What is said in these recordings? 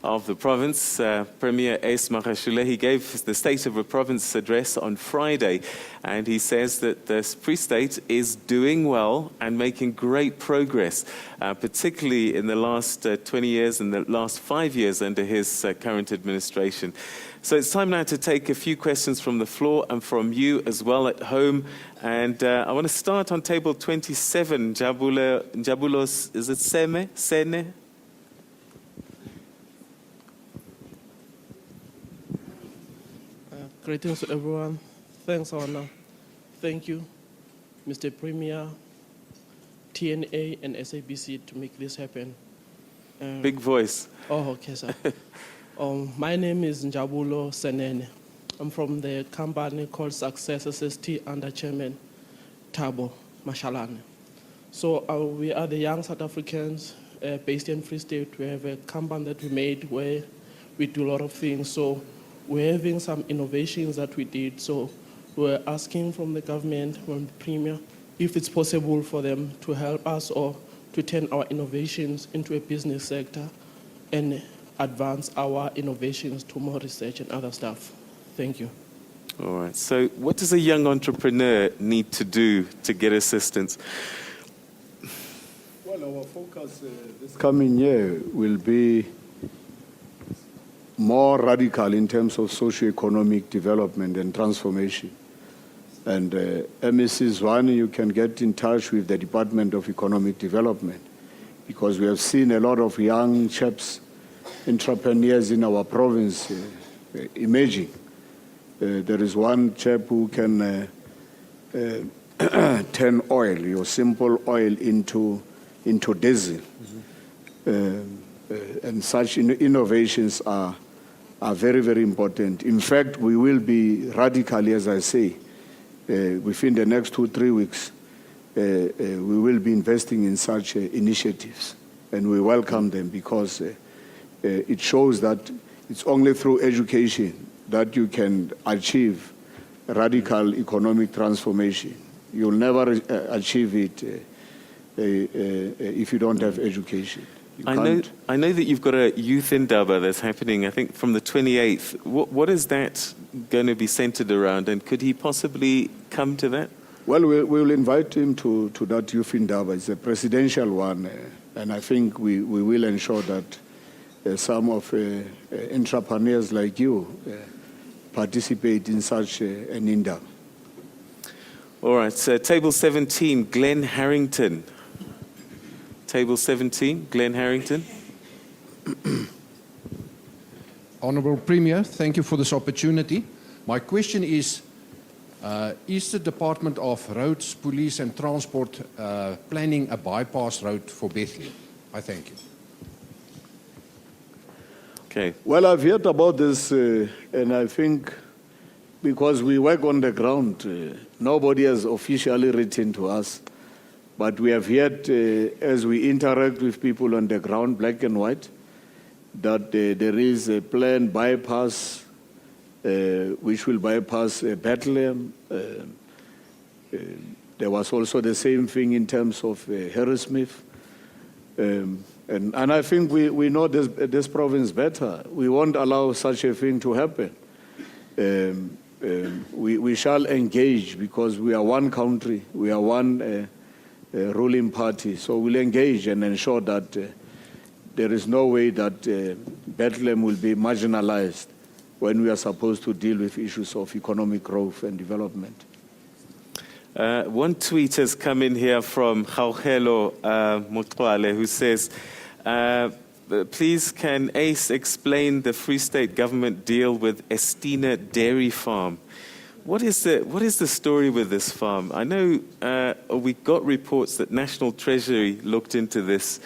of the province, Premier Ace Magashule. He gave the State of the Province address on Friday, and he says that the Free State is doing well and making great progress, particularly in the last 20 years and the last 5 years under his current administration. So it's time now to take a few questions from the floor and from you as well at home. And I want to start on table 27. Njabulos, is it Sene? Greetings to everyone. Thanks, Honor. Thank you, Mr. Premier, TNA and SABC to make this happen. Big voice. Oh, okay, sir. My name is Njabulo Senene. I'm from the company called Success SST under Chairman Thabo Mashalane. So we are the young South Africans based in Free State. We have a company that we made where we do a lot of things. So we're having some innovations that we did. So we're asking from the government, from the Premier, if it's possible for them to help us or to turn our innovations into a business sector and advance our innovations to more research and other stuff. Thank you. All right. So what does a young entrepreneur need to do to get assistance? Well, our focus this coming year will be more radical in terms of socio-economic development and transformation. And MEC's one, you can get in touch with the Department of Economic Development, because we have seen a lot of young chaps, entrepreneurs in our province emerging. There is one chap who can turn oil, your simple oil, into diesel. And such innovations are very, very important. In fact, we will be radically, as I say, within the next 2-3 weeks, we will be investing in such initiatives. And we welcome them because it shows that it's only through education that you can achieve radical economic transformation. You'll never achieve it if you don't have education. I know that you've got a youth indaba that's happening, I think, from the 28th. What is that going to be centered around, and could he possibly come to that? Well, we'll invite him to that youth indaba. It's a presidential one, and I think we will ensure that some of entrepreneurs like you participate in such an indaba. All right, so table 17, Glenn Harrington. Table 17, Glenn Harrington. Honourable Premier, thank you for this opportunity. My question is the Department of Roads, Police and Transport planning a bypass road for Bethlehem? I thank you. Okay. Well, I've heard about this, and I think because we work on the ground, nobody has officially written to us. But we have heard, as we interact with people on the ground, black and white, that there is a planned bypass which will bypass Bethlehem. There was also the same thing in terms of Harrismith. And I think we know this province better. We won't allow such a thing to happen. We shall engage because we are one country, we are one ruling party. So we'll engage and ensure that there is no way that Bethlehem will be marginalized when we are supposed to deal with issues of economic growth and development. One tweet has come in here from Gaugelo Motwale, who says, please can Ace explain the Free State government deal with Estina Dairy Farm? What is the story with this farm? I know we got reports that National Treasury looked into this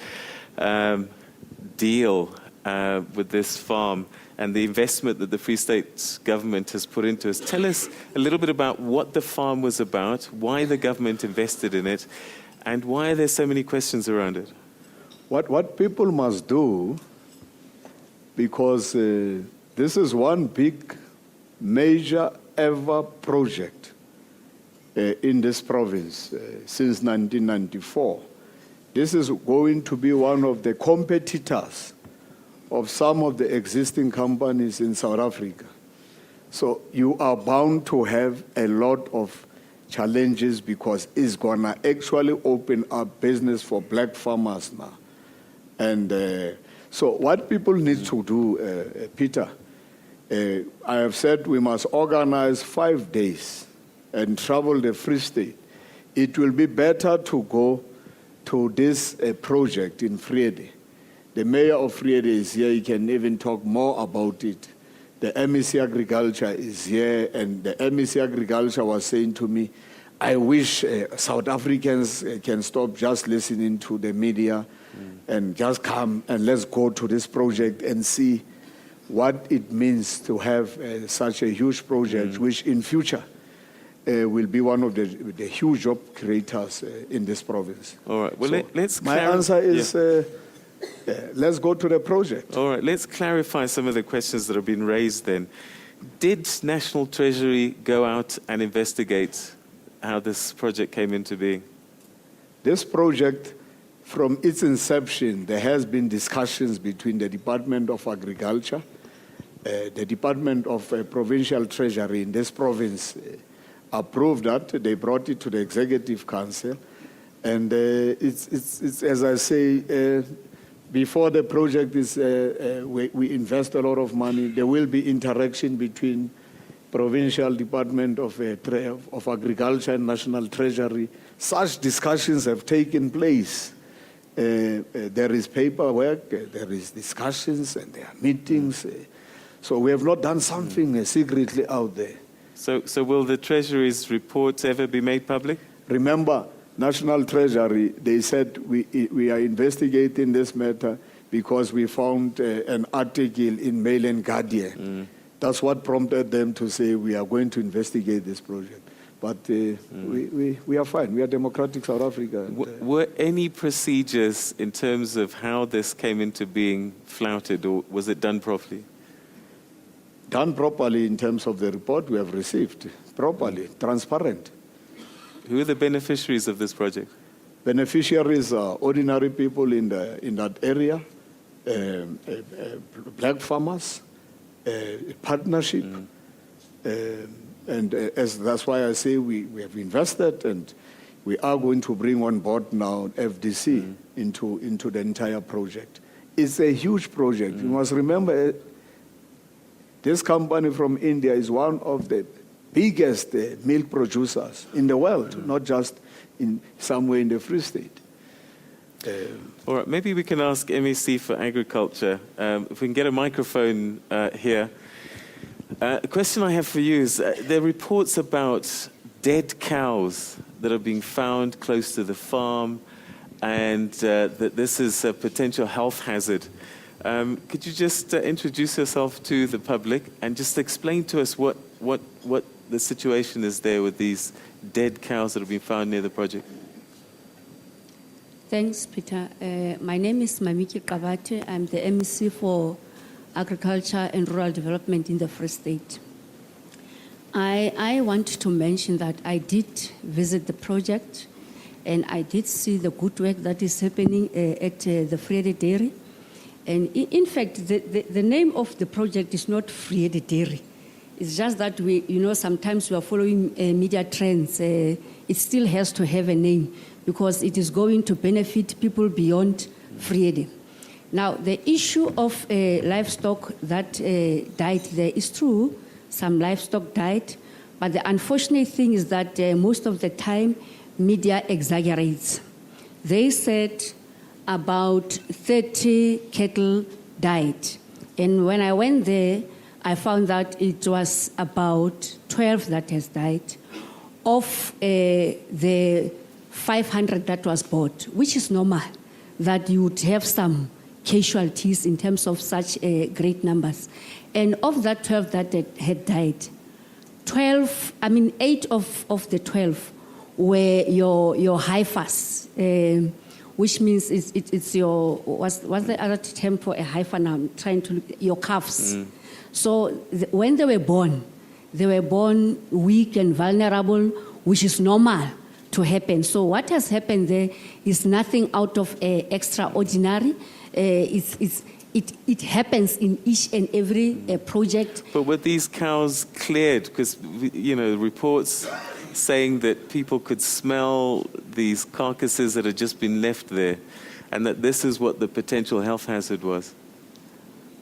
deal with this farm and the investment that the Free State government has put into us. Tell us a little bit about what the farm was about, why the government invested in it, and why are there so many questions around it? What people must do, because this is one big, major ever project in this province since 1994. This is going to be one of the competitors of some of the existing companies in South Africa. So you are bound to have a lot of challenges because it's going to actually open up business for black farmers now. And so what people need to do, Peter, I have said we must organize 5 days and travel the Free State. It will be better to go to this project in Friede. The mayor of Friede is here. He can even talk more about it. The MEC Agriculture is here, and the MEC Agriculture was saying to me, I wish South Africans can stop just listening to the media and just come and let's go to this project and see what it means to have such a huge project, which in future will be one of the huge job creators in this province. All right. Well, So let's my answer is let's go to the project. All right, let's clarify some of the questions that have been raised then. Did National Treasury go out and investigate how this project came into being? This project, from its inception, there has been discussions between the Department of Agriculture, the Department of Provincial Treasury in this province approved that. They brought it to the Executive Council. And it's as I say, before the project is, we invest a lot of money. There will be interaction between Provincial Department of Agriculture and National Treasury. Such discussions have taken place. There is paperwork, there is discussions, and there are meetings. So we have not done something secretly out there. So will the Treasury's reports ever be made public? Remember, National Treasury, they said we are investigating this matter because we found an article in Mail and Guardian. That's what prompted them to say we are going to investigate this project. But we are fine. We are democratic South Africa. And, Were any procedures in terms of how this came into being flouted, or was it done properly? done properly in terms of the report we have received, properly, transparent. Who are the beneficiaries of this project? Beneficiaries are ordinary people in that area, black farmers, partnership, and that's why I say we have invested, and we are going to bring on board now FDC into the entire project. It's a huge project. You must remember, this company from India is one of the biggest milk producers in the world, not just in somewhere in the Free State. All right, maybe we can ask MEC for Agriculture, if we can get a microphone here. A question I have for you is, there are reports about dead cows that are being found close to the farm, and that this is a potential health hazard. Could you just introduce yourself to the public and just explain to us what the situation is there with these dead cows that have been found near the project? Thanks, Peter. My name is Mamiki Kabate. I'm the MEC for Agriculture and Rural Development in the Free State. I want to mention that I did visit the project, and I did see the good work that is happening at the Friede Dairy. And in fact, the name of the project is not Friede Dairy. It's just that sometimes we are following media trends. It still has to have a name because it is going to benefit people beyond Friede. Now, the issue of livestock that died there is true. Some livestock died, but the unfortunate thing is that most of the time, media exaggerates. They said about 30 cattle died. And when I went there, I found that it was about 12 that has died of the 500 that was bought, which is normal, that you would have some casualties in terms of such great numbers. And of that 12 that had died, 8 of the 12 were your heifers, which means it's your, what's the other term for a heifer now? I'm trying to look, your calves. So when they were born weak and vulnerable, which is normal to happen. So what has happened there is nothing out of extraordinary. It's it happens in each and every project. But were these cows cleared? Because, reports saying that people could smell these carcasses that had just been left there, and that this is what the potential health hazard was.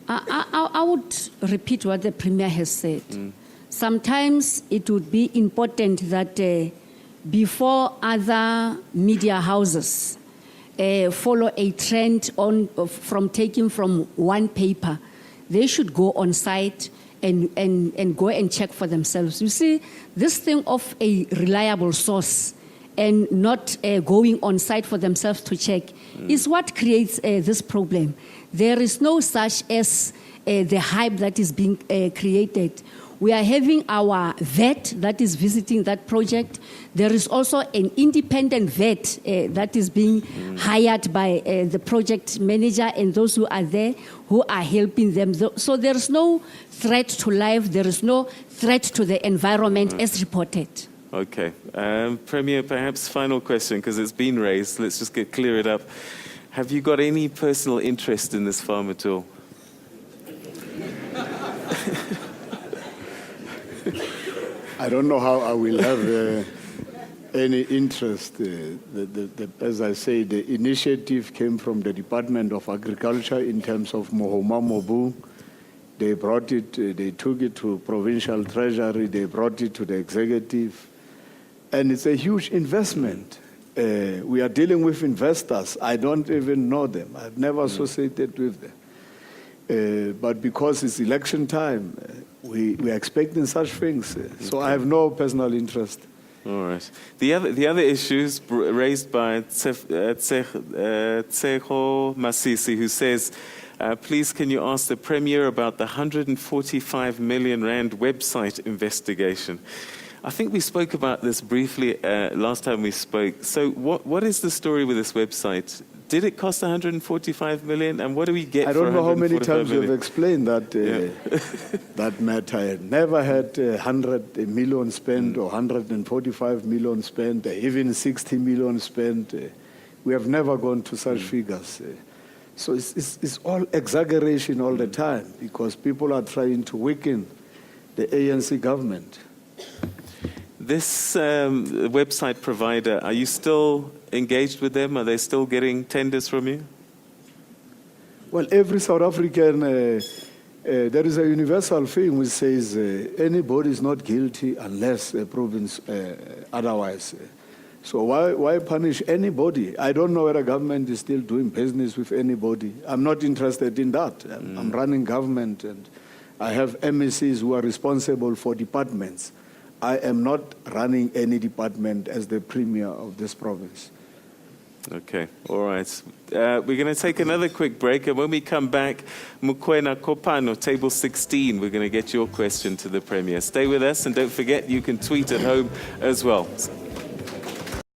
I would repeat what the Premier has said. Sometimes it would be important that before other media houses follow a trend from taking from one paper, they should go on site and go and check for themselves. You see, this thing of a reliable source and not going on site for themselves to check is what creates this problem. There is no such as the hype that is being created. We are having our vet that is visiting that project. There is also an independent vet that is being hired by the project manager and those who are there who are helping them. So there is no threat to life. There is no threat to the environment as reported. Okay. Premier, perhaps final question, because it's been raised. Let's just clear it up. Have you got any personal interest in this farm at all? I don't know how I will have any interest. As I say, the initiative came from the Department of Agriculture in terms of Mohoma Mobu. They brought it, they took it to provincial treasury, they brought it to the executive. And it's a huge investment. We are dealing with investors. I don't even know them. I've never associated with them. But because it's election time, we are expecting such things. So I have no personal interest. All right. The other issues raised by Tseho Masisi, who says, please can you ask the Premier about the 145 million rand website investigation? I think we spoke about this briefly last time we spoke. So what is the story with this website? Did it cost 145 million? And what do we get for 145 million? I don't know how many times you've explained that, that matter. I never had 100 million spent or 145 million spent, even 60 million spent. We have never gone to such figures. So it's all exaggeration all the time because people are trying to weaken the ANC government. This website provider, are you still engaged with them? Are they still getting tenders from you? Well, every South African, there is a universal thing which says anybody is not guilty unless a province otherwise. So why punish anybody? I don't know whether government is still doing business with anybody. I'm not interested in that. I'm running government and I have MECs who are responsible for departments. I am not running any department as the Premier of this province. Okay, all right. We're going to take another quick break, and when we come back, Mukwena Kopano, table 16, we're going to get your question to the Premier. Stay with us, and don't forget you can tweet at home as well.